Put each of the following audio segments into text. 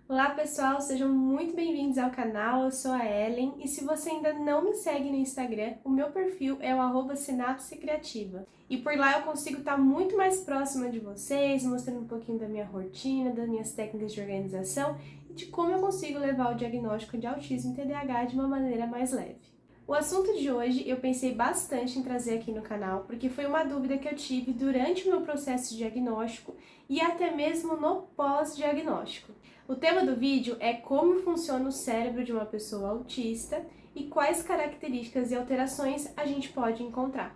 Olá pessoal, sejam muito bem-vindos ao canal, eu sou a Ellen e se você ainda não me segue no Instagram, o meu perfil é o @sinapse criativa. E por lá eu consigo estar muito mais próxima de vocês, mostrando um pouquinho da minha rotina, das minhas técnicas de organização e de como eu consigo levar o diagnóstico de autismo e TDAH de uma maneira mais leve. O assunto de hoje eu pensei bastante em trazer aqui no canal, porque foi uma dúvida que eu tive durante o meu processo de diagnóstico e até mesmo no pós-diagnóstico. O tema do vídeo é como funciona o cérebro de uma pessoa autista e quais características e alterações a gente pode encontrar.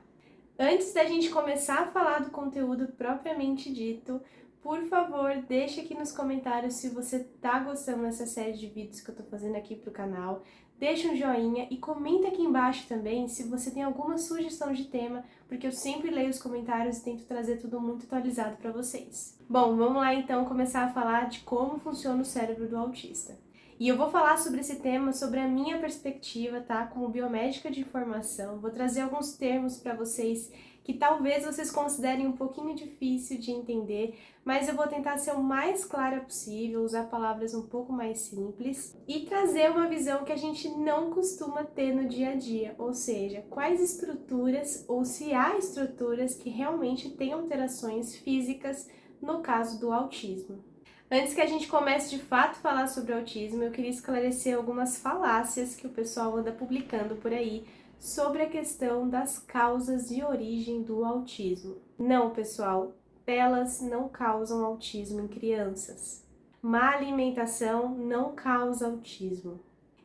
Antes da gente começar a falar do conteúdo propriamente dito, por favor, deixe aqui nos comentários se você está gostando dessa série de vídeos que eu estou fazendo aqui para o canal. Deixa um joinha e comenta aqui embaixo também se você tem alguma sugestão de tema, porque eu sempre leio os comentários e tento trazer tudo muito atualizado para vocês. Bom, vamos lá então começar a falar de como funciona o cérebro do autista. E eu vou falar sobre esse tema, sobre a minha perspectiva, tá? Como biomédica de informação. Vou trazer alguns termos para vocês que talvez vocês considerem um pouquinho difícil de entender, mas eu vou tentar ser o mais clara possível, usar palavras um pouco mais simples e trazer uma visão que a gente não costuma ter no dia a dia, ou seja, quais estruturas ou se há estruturas que realmente têm alterações físicas no caso do autismo. Antes que a gente comece de fato a falar sobre autismo, eu queria esclarecer algumas falácias que o pessoal anda publicando por aí sobre a questão das causas e origem do autismo. Não, pessoal, telas não causam autismo em crianças. Má alimentação não causa autismo.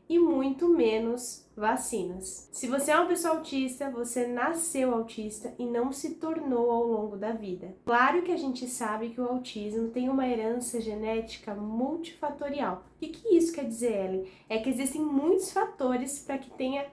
E muito menos vacinas. Se você é uma pessoa autista, você nasceu autista e não se tornou ao longo da vida. Claro que a gente sabe que o autismo tem uma herança genética multifatorial. O que isso quer dizer, Ellen? É que existem muitos fatores para que tenha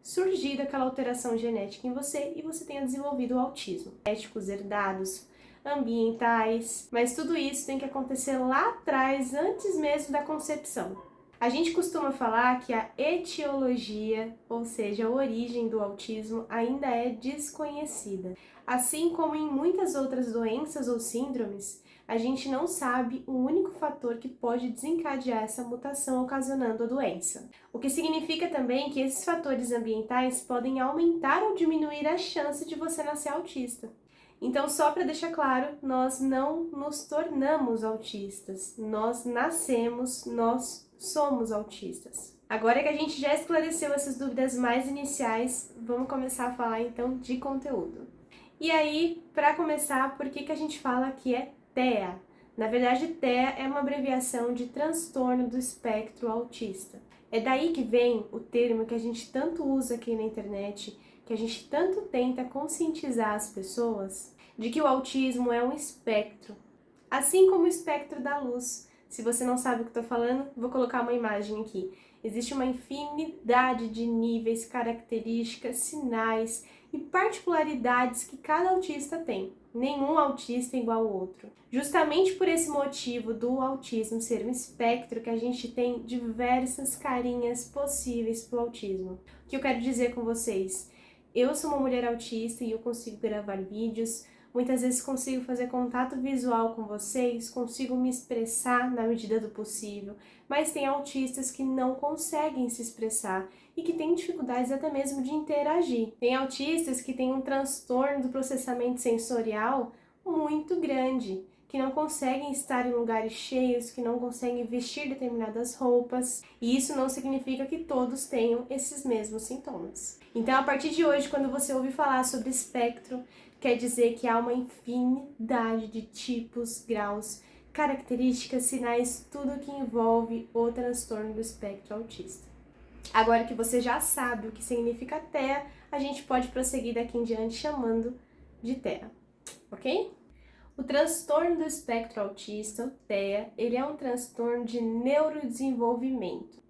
surgido aquela alteração genética em você e você tenha desenvolvido o autismo. Genéticos, herdados, ambientais, mas tudo isso tem que acontecer lá atrás, antes mesmo da concepção. A gente costuma falar que a etiologia, ou seja, a origem do autismo, ainda é desconhecida. Assim como em muitas outras doenças ou síndromes, a gente não sabe o único fator que pode desencadear essa mutação ocasionando a doença. O que significa também que esses fatores ambientais podem aumentar ou diminuir a chance de você nascer autista. Então, só para deixar claro, nós não nos tornamos autistas, nós nascemos, nós somos autistas. Agora que a gente já esclareceu essas dúvidas mais iniciais, vamos começar a falar então de conteúdo. E aí, para começar, por que a gente fala que é TEA? Na verdade, TEA é uma abreviação de transtorno do espectro autista. É daí que vem o termo que a gente tanto usa aqui na internet, que a gente tanto tenta conscientizar as pessoas de que o autismo é um espectro, assim como o espectro da luz. Se você não sabe o que estou falando, vou colocar uma imagem aqui. Existe uma infinidade de níveis, características, sinais e particularidades que cada autista tem. Nenhum autista é igual ao outro. Justamente por esse motivo do autismo ser um espectro, que a gente tem diversas carinhas possíveis para o autismo. O que eu quero dizer com vocês? Eu sou uma mulher autista e eu consigo gravar vídeos, muitas vezes consigo fazer contato visual com vocês, consigo me expressar na medida do possível, mas tem autistas que não conseguem se expressar e que têm dificuldades até mesmo de interagir. Tem autistas que têm um transtorno do processamento sensorial muito grande, que não conseguem estar em lugares cheios, que não conseguem vestir determinadas roupas, e isso não significa que todos tenham esses mesmos sintomas. Então, a partir de hoje, quando você ouvir falar sobre espectro, quer dizer que há uma infinidade de tipos, graus, características, sinais, tudo que envolve o transtorno do espectro autista. Agora que você já sabe o que significa TEA, a gente pode prosseguir daqui em diante chamando de TEA, ok? O transtorno do espectro autista, o TEA, ele é um transtorno de neurodesenvolvimento.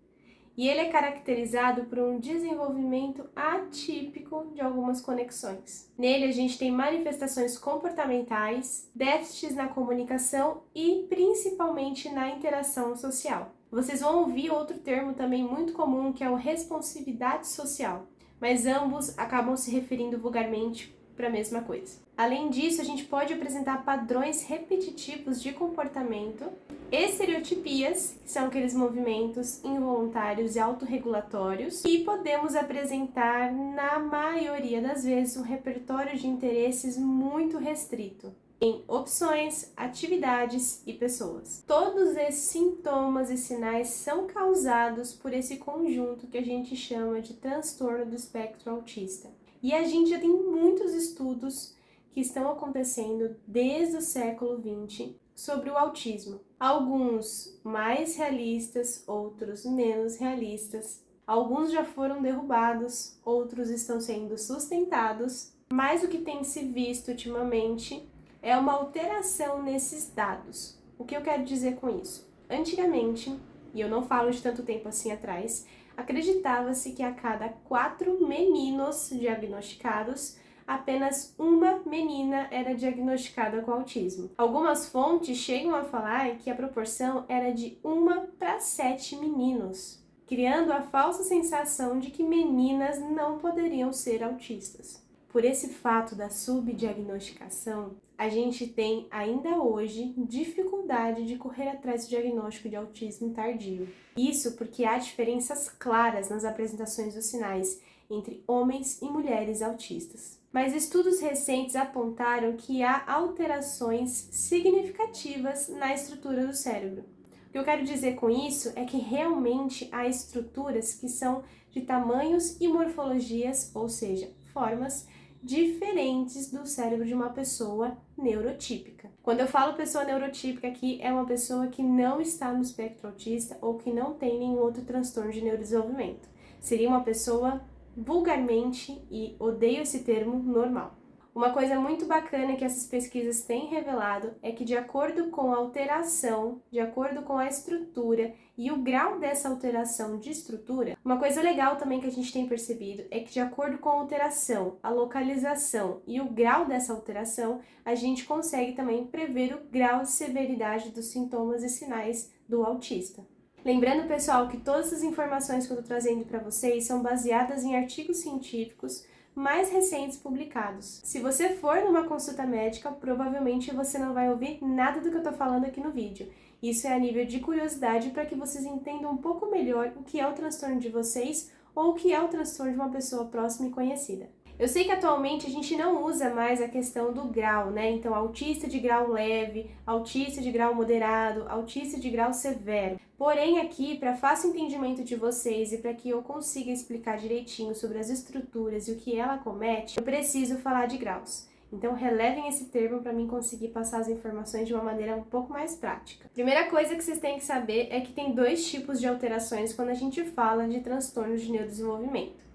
E ele é caracterizado por um desenvolvimento atípico de algumas conexões. Nele a gente tem manifestações comportamentais, déficits na comunicação e principalmente na interação social. Vocês vão ouvir outro termo também muito comum, que é o responsividade social, mas ambos acabam se referindo vulgarmente para a mesma coisa. Além disso, a gente pode apresentar padrões repetitivos de comportamento, estereotipias, que são aqueles movimentos involuntários e autorregulatórios, e podemos apresentar, na maioria das vezes, um repertório de interesses muito restrito em opções, atividades e pessoas. Todos esses sintomas e sinais são causados por esse conjunto que a gente chama de transtorno do espectro autista. E a gente já tem muitos estudos que estão acontecendo desde o século XX sobre o autismo. Alguns mais realistas, outros menos realistas. Alguns já foram derrubados, outros estão sendo sustentados. Mas o que tem se visto ultimamente é uma alteração nesses dados. O que eu quero dizer com isso? Antigamente, e eu não falo de tanto tempo assim atrás, acreditava-se que a cada 4 meninos diagnosticados, apenas uma menina era diagnosticada com autismo. Algumas fontes chegam a falar que a proporção era de 1 para 7 meninos, criando a falsa sensação de que meninas não poderiam ser autistas. Por esse fato da subdiagnosticação, a gente tem ainda hoje dificuldade de correr atrás do diagnóstico de autismo tardio. Isso porque há diferenças claras nas apresentações dos sinais entre homens e mulheres autistas. Mas estudos recentes apontaram que há alterações significativas na estrutura do cérebro. O que eu quero dizer com isso é que realmente há estruturas que são de tamanhos e morfologias, ou seja, formas diferentes do cérebro de uma pessoa neurotípica. Quando eu falo pessoa neurotípica aqui, é uma pessoa que não está no espectro autista ou que não tem nenhum outro transtorno de neurodesenvolvimento. Seria uma pessoa vulgarmente, e odeio esse termo, normal. Uma coisa muito bacana que essas pesquisas têm revelado é que, de acordo com a alteração, de acordo com a estrutura e o grau dessa alteração de estrutura, uma coisa legal também que a gente tem percebido é que, de acordo com a alteração, a localização e o grau dessa alteração, a gente consegue também prever o grau de severidade dos sintomas e sinais do autista. Lembrando, pessoal, que todas as informações que eu estou trazendo para vocês são baseadas em artigos científicos mais recentes publicados. Se você for numa consulta médica, provavelmente você não vai ouvir nada do que eu estou falando aqui no vídeo. Isso é a nível de curiosidade para que vocês entendam um pouco melhor o que é o transtorno de vocês ou o que é o transtorno de uma pessoa próxima e conhecida. Eu sei que atualmente a gente não usa mais a questão do grau, né? Então, autista de grau leve, autista de grau moderado, autista de grau severo. Porém, aqui, para fácil entendimento de vocês e para que eu consiga explicar direitinho sobre as estruturas e o que ela acomete, eu preciso falar de graus. Então, relevem esse termo para mim conseguir passar as informações de uma maneira um pouco mais prática. Primeira coisa que vocês têm que saber é que tem 2 tipos de alterações quando a gente fala de transtornos de neurodesenvolvimento.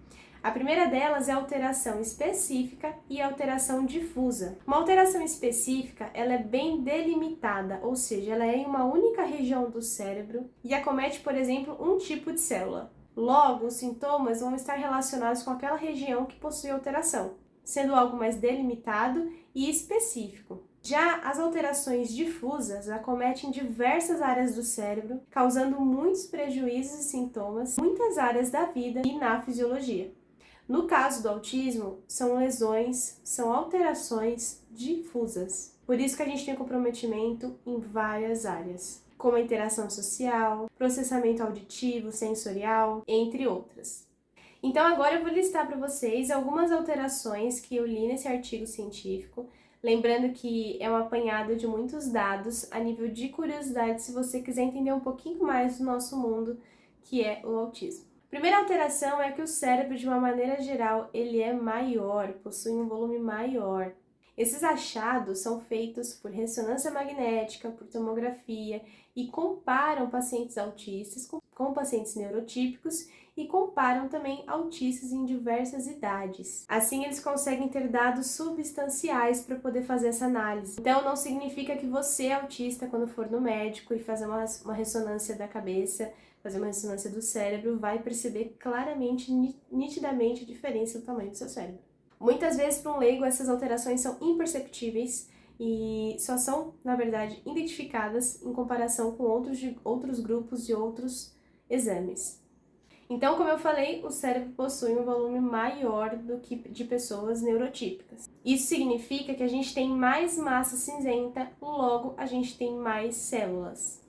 A primeira delas é a alteração específica e a alteração difusa. Uma alteração específica, ela é bem delimitada, ou seja, ela é em uma única região do cérebro e acomete, por exemplo, um tipo de célula. Logo, os sintomas vão estar relacionados com aquela região que possui alteração, sendo algo mais delimitado e específico. Já as alterações difusas acometem diversas áreas do cérebro, causando muitos prejuízos e sintomas em muitas áreas da vida e na fisiologia. No caso do autismo, são lesões, são alterações difusas. Por isso que a gente tem comprometimento em várias áreas, como a interação social, processamento auditivo, sensorial, entre outras. Então agora eu vou listar para vocês algumas alterações que eu li nesse artigo científico, lembrando que é um apanhado de muitos dados a nível de curiosidade se você quiser entender um pouquinho mais do nosso mundo, que é o autismo. Primeira alteração é que o cérebro, de uma maneira geral, ele é maior, possui um volume maior. Esses achados são feitos por ressonância magnética, por tomografia e comparam pacientes autistas com pacientes neurotípicos e comparam também autistas em diversas idades. Assim, eles conseguem ter dados substanciais para poder fazer essa análise. Então, não significa que você é autista quando for no médico e fazer uma ressonância da cabeça, fazer uma ressonância do cérebro, vai perceber claramente, nitidamente a diferença do tamanho do seu cérebro. Muitas vezes, para um leigo, essas alterações são imperceptíveis e só são, na verdade, identificadas em comparação com outros grupos e outros exames. Então, como eu falei, o cérebro possui um volume maior do que de pessoas neurotípicas. Isso significa que a gente tem mais massa cinzenta, logo a gente tem mais células.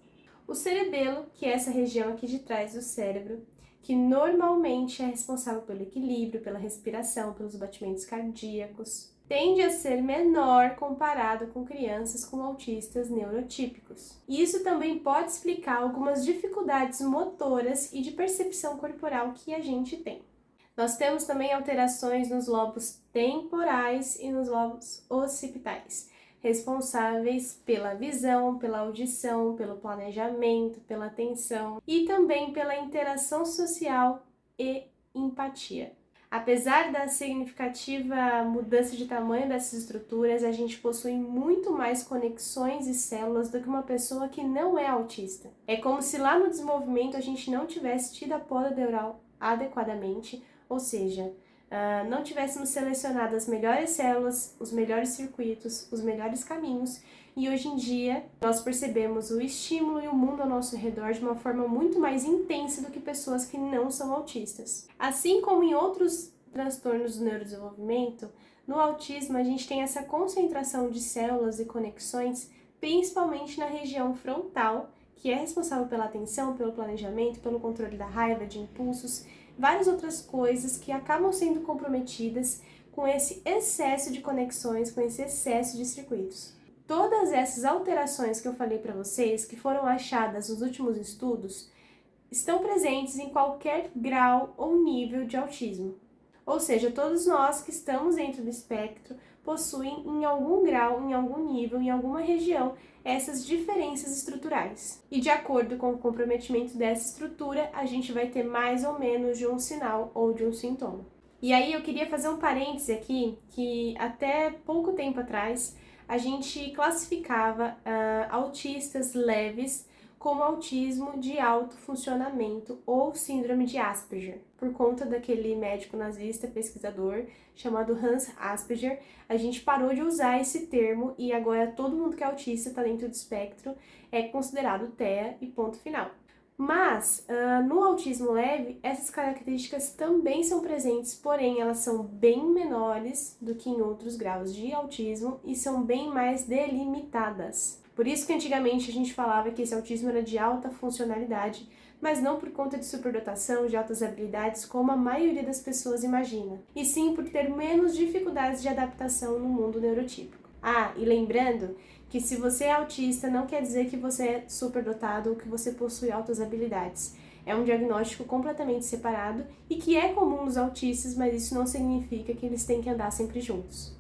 O cerebelo, que é essa região aqui de trás do cérebro, que normalmente é responsável pelo equilíbrio, pela respiração, pelos batimentos cardíacos, tende a ser menor comparado com crianças com autistas neurotípicos. Isso também pode explicar algumas dificuldades motoras e de percepção corporal que a gente tem. Nós temos também alterações nos lobos temporais e nos lobos occipitais, responsáveis pela visão, pela audição, pelo planejamento, pela atenção e também pela interação social e empatia. Apesar da significativa mudança de tamanho dessas estruturas, a gente possui muito mais conexões e células do que uma pessoa que não é autista. É como se lá no desenvolvimento a gente não tivesse tido a poda neural adequadamente, ou seja, não tivéssemos selecionado as melhores células, os melhores circuitos, os melhores caminhos, e hoje em dia nós percebemos o estímulo e o mundo ao nosso redor de uma forma muito mais intensa do que pessoas que não são autistas. Assim como em outros transtornos do neurodesenvolvimento, no autismo a gente tem essa concentração de células e conexões, principalmente na região frontal, que é responsável pela atenção, pelo planejamento, pelo controle da raiva, de impulsos, várias outras coisas que acabam sendo comprometidas com esse excesso de conexões, com esse excesso de circuitos. Todas essas alterações que eu falei para vocês, que foram achadas nos últimos estudos, estão presentes em qualquer grau ou nível de autismo. Ou seja, todos nós que estamos dentro do espectro possuem em algum grau, em algum nível, em alguma região, essas diferenças estruturais. E de acordo com o comprometimento dessa estrutura, a gente vai ter mais ou menos de um sinal ou de um sintoma. E aí eu queria fazer um parêntese aqui, que até pouco tempo atrás, a gente classificava autistas leves como autismo de alto funcionamento ou síndrome de Asperger. Por conta daquele médico nazista pesquisador chamado Hans Asperger, a gente parou de usar esse termo e agora todo mundo que é autista está dentro do espectro é considerado TEA e ponto final. Mas, no autismo leve, essas características também são presentes, porém elas são bem menores do que em outros graus de autismo e são bem mais delimitadas. Por isso que antigamente a gente falava que esse autismo era de alta funcionalidade, mas não por conta de superdotação, de altas habilidades, como a maioria das pessoas imagina, e sim por ter menos dificuldades de adaptação no mundo neurotípico. E lembrando que se você é autista não quer dizer que você é superdotado ou que você possui altas habilidades. É um diagnóstico completamente separado e que é comum nos autistas, mas isso não significa que eles têm que andar sempre juntos.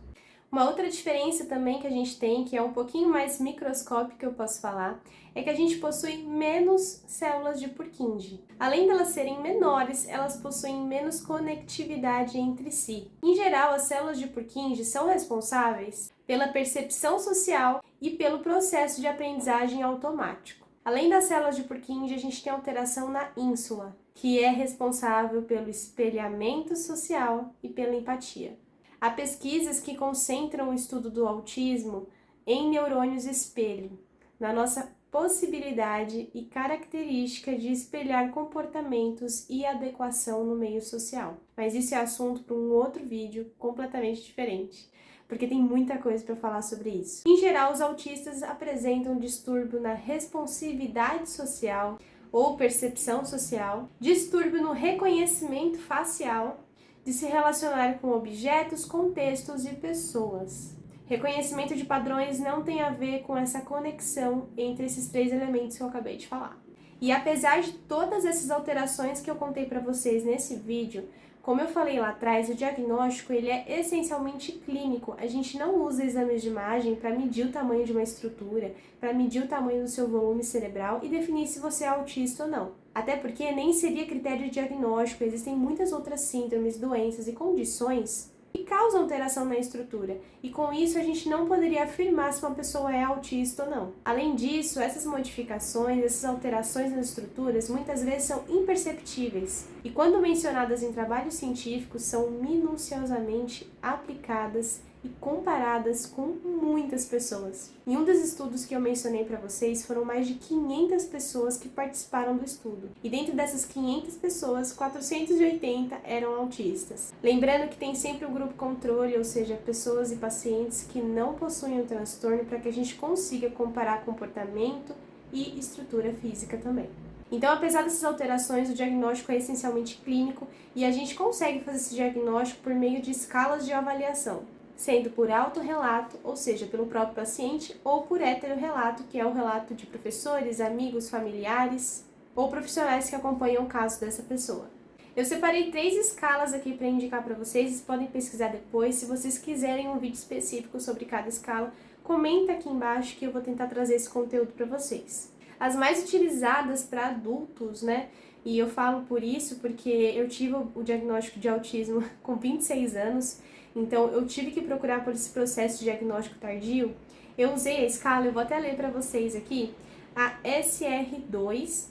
Uma outra diferença também que a gente tem, que é um pouquinho mais microscópica, eu posso falar, é que a gente possui menos células de Purkinje. Além de elas serem menores, elas possuem menos conectividade entre si. Em geral, as células de Purkinje são responsáveis pela percepção social e pelo processo de aprendizagem automático. Além das células de Purkinje, a gente tem alteração na ínsula, que é responsável pelo espelhamento social e pela empatia. Há pesquisas que concentram o estudo do autismo em neurônios espelho, na nossa possibilidade e característica de espelhar comportamentos e adequação no meio social. Mas isso é assunto para um outro vídeo completamente diferente, porque tem muita coisa para falar sobre isso. Em geral, os autistas apresentam distúrbio na responsividade social ou percepção social, distúrbio no reconhecimento facial, de se relacionar com objetos, contextos e pessoas. Reconhecimento de padrões não tem a ver com essa conexão entre esses três elementos que eu acabei de falar. E apesar de todas essas alterações que eu contei para vocês nesse vídeo, como eu falei lá atrás, o diagnóstico ele é essencialmente clínico. A gente não usa exames de imagem para medir o tamanho de uma estrutura, para medir o tamanho do seu volume cerebral e definir se você é autista ou não. Até porque nem seria critério de diagnóstico, existem muitas outras síndromes, doenças e condições que causam alteração na estrutura, e com isso a gente não poderia afirmar se uma pessoa é autista ou não. Além disso, essas modificações, essas alterações nas estruturas muitas vezes são imperceptíveis, e quando mencionadas em trabalhos científicos são minuciosamente aplicadas e comparadas com muitas pessoas. Em um dos estudos que eu mencionei para vocês, foram mais de 500 pessoas que participaram do estudo. E dentro dessas 500 pessoas, 480 eram autistas. Lembrando que tem sempre um grupo controle, ou seja, pessoas e pacientes que não possuem o transtorno, para que a gente consiga comparar comportamento e estrutura física também. Então, apesar dessas alterações, o diagnóstico é essencialmente clínico e a gente consegue fazer esse diagnóstico por meio de escalas de avaliação, sendo por autorrelato, ou seja, pelo próprio paciente, ou por heterorrelato, que é o relato de professores, amigos, familiares ou profissionais que acompanham o caso dessa pessoa. Eu separei 3 escalas aqui para indicar para vocês, vocês podem pesquisar depois. Se vocês quiserem um vídeo específico sobre cada escala, comenta aqui embaixo que eu vou tentar trazer esse conteúdo para vocês. As mais utilizadas para adultos, né? E eu falo por isso porque eu tive o diagnóstico de autismo com 26 anos, então eu tive que procurar por esse processo de diagnóstico tardio. Eu usei a escala, eu vou até ler para vocês aqui, a SRS2,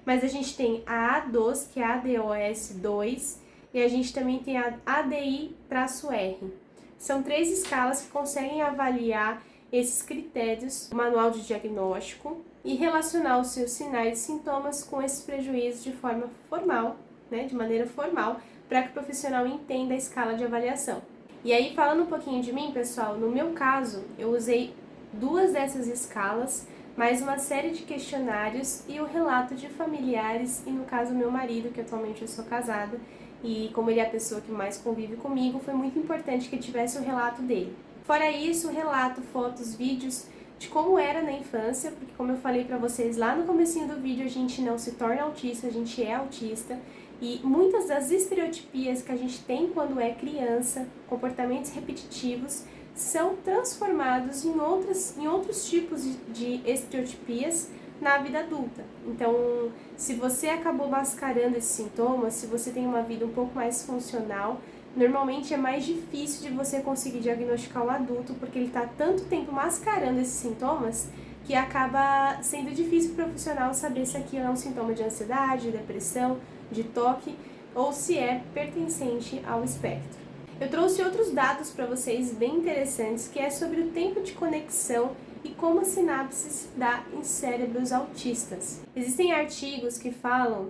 mas a gente tem a A2, que é a ADOS2, e a gente também tem a ADI-R. São 3 escalas que conseguem avaliar esses critérios do manual de diagnóstico e relacionar os seus sinais e sintomas com esses prejuízos de forma formal, né, de maneira formal, para que o profissional entenda a escala de avaliação. E aí, falando um pouquinho de mim, pessoal, no meu caso, eu usei 2 dessas escalas, mais uma série de questionários e o relato de familiares, e no caso, meu marido, que atualmente eu sou casada, e como ele é a pessoa que mais convive comigo, foi muito importante que tivesse o relato dele. Fora isso, relato, fotos, vídeos de como era na infância, porque como eu falei pra vocês lá no comecinho do vídeo, a gente não se torna autista, a gente é autista, e muitas das estereotipias que a gente tem quando é criança, comportamentos repetitivos, são transformados em outros tipos de estereotipias na vida adulta. Então, se você acabou mascarando esses sintomas, se você tem uma vida um pouco mais funcional, normalmente é mais difícil de você conseguir diagnosticar um adulto, porque ele está tanto tempo mascarando esses sintomas que acaba sendo difícil para o profissional saber se aquilo é um sintoma de ansiedade, de depressão, de toque ou se é pertencente ao espectro. Eu trouxe outros dados para vocês bem interessantes, que é sobre o tempo de conexão e como a sinapse se dá em cérebros autistas. Existem artigos que falam,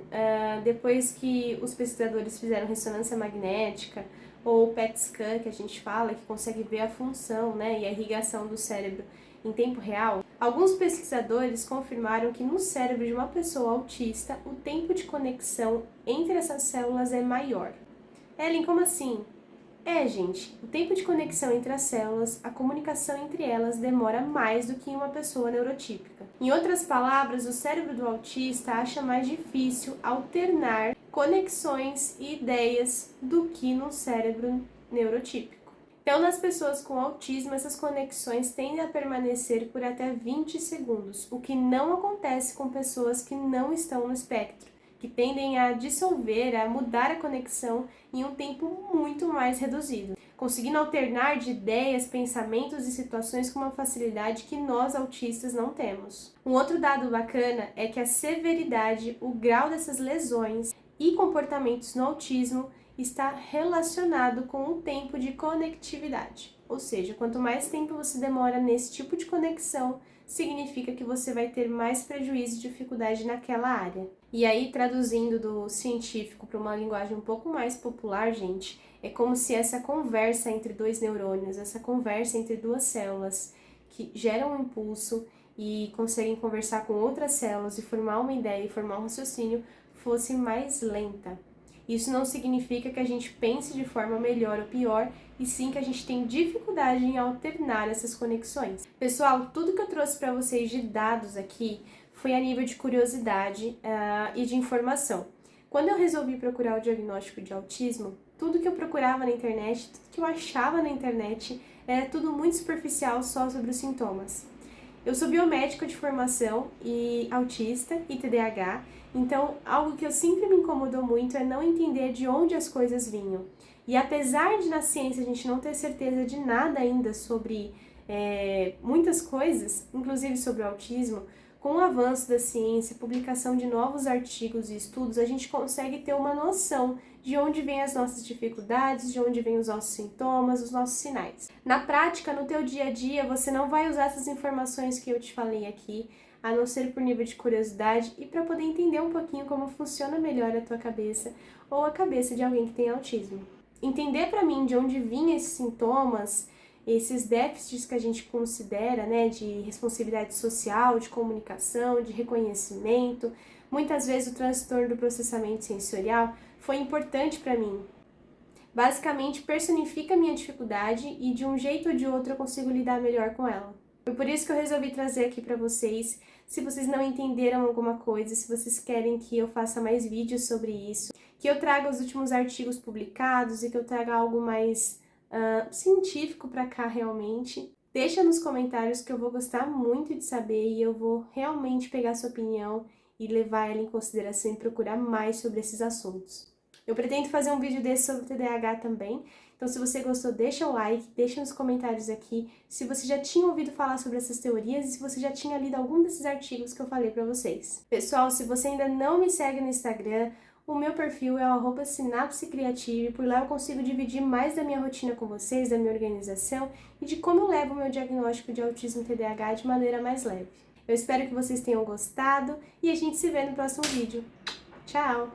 depois que os pesquisadores fizeram ressonância magnética ou PET scan, que a gente fala, que consegue ver a função, né, e a irrigação do cérebro em tempo real, alguns pesquisadores confirmaram que no cérebro de uma pessoa autista, o tempo de conexão entre essas células é maior. Ellen, como assim? Gente, o tempo de conexão entre as células, a comunicação entre elas demora mais do que em uma pessoa neurotípica. Em outras palavras, o cérebro do autista acha mais difícil alternar conexões e ideias do que no cérebro neurotípico. Então, nas pessoas com autismo, essas conexões tendem a permanecer por até 20 segundos, o que não acontece com pessoas que não estão no espectro, que tendem a dissolver, a mudar a conexão em um tempo muito mais reduzido, conseguindo alternar de ideias, pensamentos e situações com uma facilidade que nós autistas não temos. Um outro dado bacana é que a severidade, o grau dessas lesões e comportamentos no autismo está relacionado com o tempo de conectividade. Ou seja, quanto mais tempo você demora nesse tipo de conexão, significa que você vai ter mais prejuízo e dificuldade naquela área. E aí, traduzindo do científico para uma linguagem um pouco mais popular, gente, é como se essa conversa entre 2 neurônios, essa conversa entre 2 células que geram um impulso e conseguem conversar com outras células e formar uma ideia e formar um raciocínio, fosse mais lenta. Isso não significa que a gente pense de forma melhor ou pior, e sim que a gente tem dificuldade em alternar essas conexões. Pessoal, tudo que eu trouxe para vocês de dados aqui foi a nível de curiosidade e de informação. Quando eu resolvi procurar o diagnóstico de autismo, tudo que eu procurava na internet, tudo que eu achava na internet, era tudo muito superficial só sobre os sintomas. Eu sou biomédica de formação e autista e TDAH, então algo que eu sempre me incomodou muito é não entender de onde as coisas vinham. E apesar de na ciência a gente não ter certeza de nada ainda sobre muitas coisas, inclusive sobre o autismo, Com o avanço da ciência, publicação de novos artigos e estudos, a gente consegue ter uma noção de onde vêm as nossas dificuldades, de onde vêm os nossos sintomas, os nossos sinais. Na prática, no teu dia a dia, você não vai usar essas informações que eu te falei aqui, a não ser por nível de curiosidade e para poder entender um pouquinho como funciona melhor a tua cabeça ou a cabeça de alguém que tem autismo. Entender para mim de onde vinham esses sintomas, esses déficits que a gente considera, né, de responsabilidade social, de comunicação, de reconhecimento, muitas vezes o transtorno do processamento sensorial, foi importante para mim. Basicamente, personifica a minha dificuldade e de um jeito ou de outro eu consigo lidar melhor com ela. Foi por isso que eu resolvi trazer aqui para vocês. Se vocês não entenderam alguma coisa, se vocês querem que eu faça mais vídeos sobre isso, que eu traga os últimos artigos publicados e que eu traga algo mais científico para cá realmente, deixa nos comentários que eu vou gostar muito de saber e eu vou realmente pegar a sua opinião e levar ela em consideração e procurar mais sobre esses assuntos. Eu pretendo fazer um vídeo desse sobre o TDAH também, então se você gostou, deixa o like, deixa nos comentários aqui se você já tinha ouvido falar sobre essas teorias e se você já tinha lido algum desses artigos que eu falei para vocês. Pessoal, se você ainda não me segue no Instagram, o meu perfil é o @sinapsecriative e por lá eu consigo dividir mais da minha rotina com vocês, da minha organização e de como eu levo o meu diagnóstico de autismo TDAH de maneira mais leve. Eu espero que vocês tenham gostado e a gente se vê no próximo vídeo. Tchau!